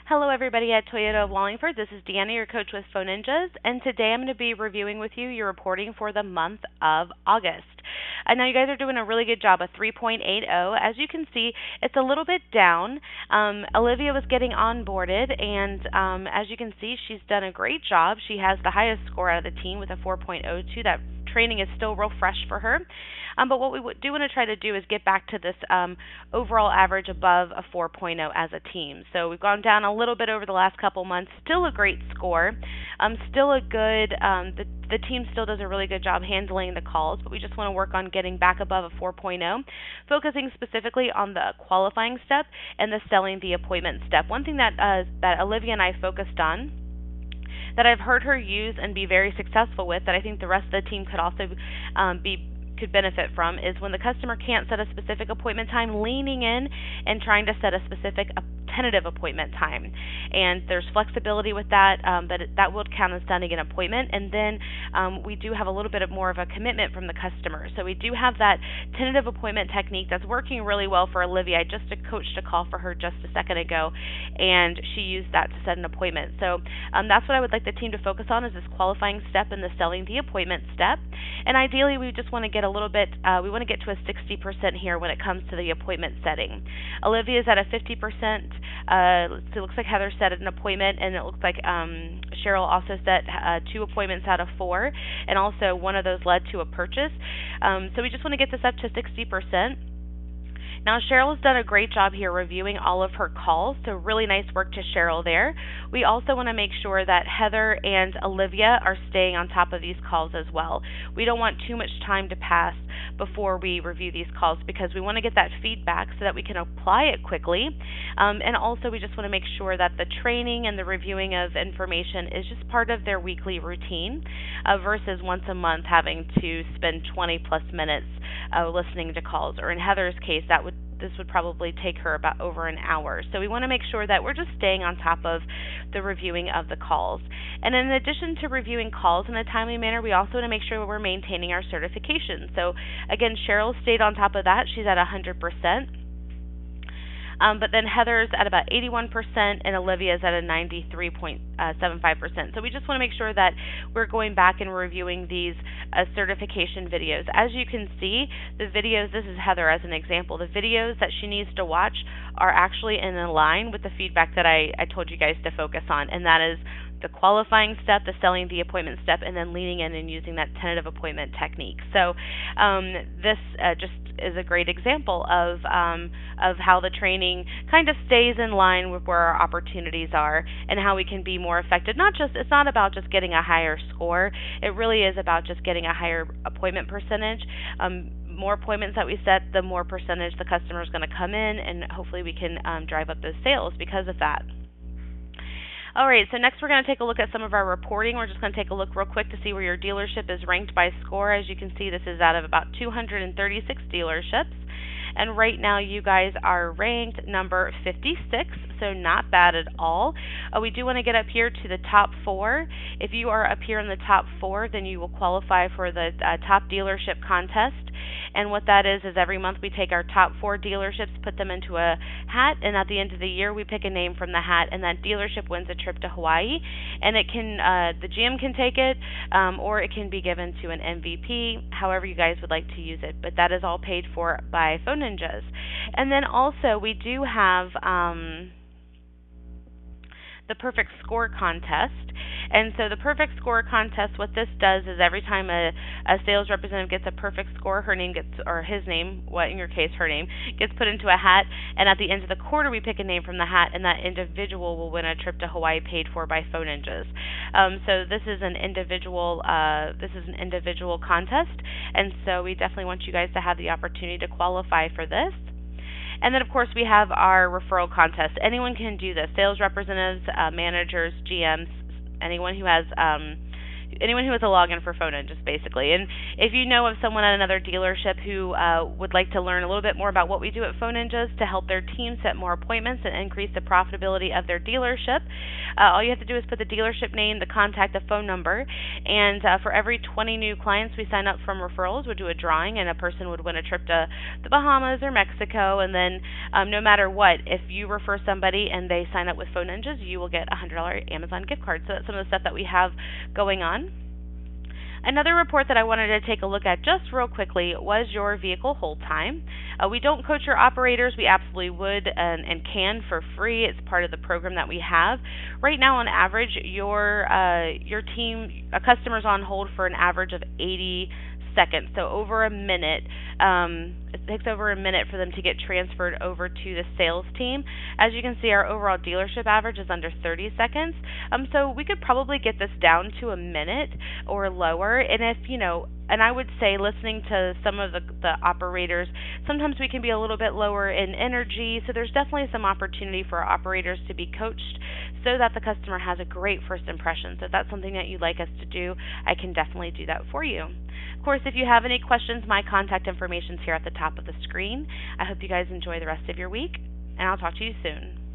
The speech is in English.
Hello, everybody at Toyota of Wallingford. This is Deanna, your coach with Phone Ninjas, and today I'm going to be reviewing with you your reporting for the month of August. I know you guys are doing a really good job, a 3.80. As you can see, it's a little bit down. Olivia was getting onboarded, and as you can see, she's done a great job. She has the highest score out of the team with a 4.02. That training is still real fresh for her. But what we do want to try to do is get back to this overall average above a 4.0 as a team. So we've gone down a little bit over the last couple months. Still a great score. Still a good. The team still does a really good job handling the calls, but we just want to work on getting back above a 4.0, focusing specifically on the qualifying step and the selling the appointment step. One thing that Olivia and I focused on that I've heard her use and be very successful with, that I think the rest of the team could also could benefit from, is when the customer can't set a specific appointment time, leaning in and trying to set a specific tentative appointment time. And there's flexibility with that, but that will count as setting an appointment. And then we do have a little bit more of a commitment from the customer. So we do have that tentative appointment technique that's working really well for Olivia. I just coached a call for her just a second ago, and she used that to set an appointment. So that's what I would like the team to focus on, is this qualifying step and the selling the appointment step. And ideally, we just want to get a little bit, we want to get to a 60% here when it comes to the appointment setting. Olivia is at a 50%. So it looks like Heather set an appointment, and it looks like Cheryl also set 2 appointments out of 4, and also one of those led to a purchase. So we just want to get this up to 60%. Now, Cheryl has done a great job here reviewing all of her calls, so really nice work to Cheryl there. We also want to make sure that Heather and Olivia are staying on top of these calls as well. We don't want too much time to pass before we review these calls, because we want to get that feedback so that we can apply it quickly. And also, we just want to make sure that the training and the reviewing of information is just part of their weekly routine versus once a month having to spend 20 plus minutes listening to calls. Or in Heather's case, this would probably take her about over an hour. So we want to make sure that we're just staying on top of the reviewing of the calls. And in addition to reviewing calls in a timely manner, we also want to make sure we're maintaining our certification. So again, Cheryl stayed on top of that. She's at 100%. But then Heather's at about 81%, and Olivia's at a 93.75%. So we just want to make sure that we're going back and reviewing these certification videos. As you can see, the videos, this is Heather as an example, the videos that she needs to watch are actually in line with the feedback that I told you guys to focus on, and that is the qualifying step, the selling the appointment step, and then leaning in and using that tentative appointment technique. So this just is a great example of how the training kind of stays in line with where our opportunities are and how we can be more effective. It's not about just getting a higher score. It really is about just getting a higher appointment percentage. More appointments that we set, the more percentage the customer is going to come in, and hopefully we can drive up those sales because of that. All right, so next we're going to take a look at some of our reporting. We're just going to take a look real quick to see where your dealership is ranked by score. As you can see, this is out of about 236 dealerships. And right now you guys are ranked number 56, so not bad at all. We do want to get up here to the top 4. If you are up here in the top 4, then you will qualify for the top dealership contest. And what that is every month we take our top 4 dealerships, put them into a hat, and at the end of the year we pick a name from the hat, and that dealership wins a trip to Hawaii. And it can, the GM can take it, or it can be given to an MVP, however you guys would like to use it. But that is all paid for by Phone Ninjas. And then also we do have the Perfect Score Contest. And so the Perfect Score Contest, what this does is every time a sales representative gets a perfect score, her name gets, or his name, what in your case, her name, gets put into a hat, and at the end of the quarter we pick a name from the hat, and that individual will win a trip to Hawaii paid for by Phone Ninjas. So this is an individual contest, and so we definitely want you guys to have the opportunity to qualify for this. And then, of course, we have our referral contest. Anyone can do this. Sales representatives, managers, GMs, anyone who has anyone who has a login for Phone Ninjas, basically. And if you know of someone at another dealership who would like to learn a little bit more about what we do at Phone Ninjas to help their team set more appointments and increase the profitability of their dealership, all you have to do is put the dealership name, the contact, the phone number, and for every 20 new clients we sign up from referrals, we'll do a drawing, and a person would win a trip to the Bahamas or Mexico. And then no matter what, if you refer somebody and they sign up with Phone Ninjas, you will get a $100 Amazon gift card. So that's some of the stuff that we have going on. Another report that I wanted to take a look at just real quickly was your vehicle hold time. We don't coach your operators. We absolutely would and can for free. It's part of the program that we have. Right now, on average, your team, a customer's on hold for an average of 80 seconds, so over a minute. It takes over a minute for them to get transferred over to the sales team. As you can see, our overall dealership average is under 30 seconds. So we could probably get this down to a minute or lower. And and I would say, listening to some of the operators, sometimes we can be a little bit lower in energy. So there's definitely some opportunity for our operators to be coached so that the customer has a great first impression. So if that's something that you'd like us to do, I can definitely do that for you. Of course, if you have any questions, my contact information is here at the top of the screen. I hope you guys enjoy the rest of your week, and I'll talk to you soon.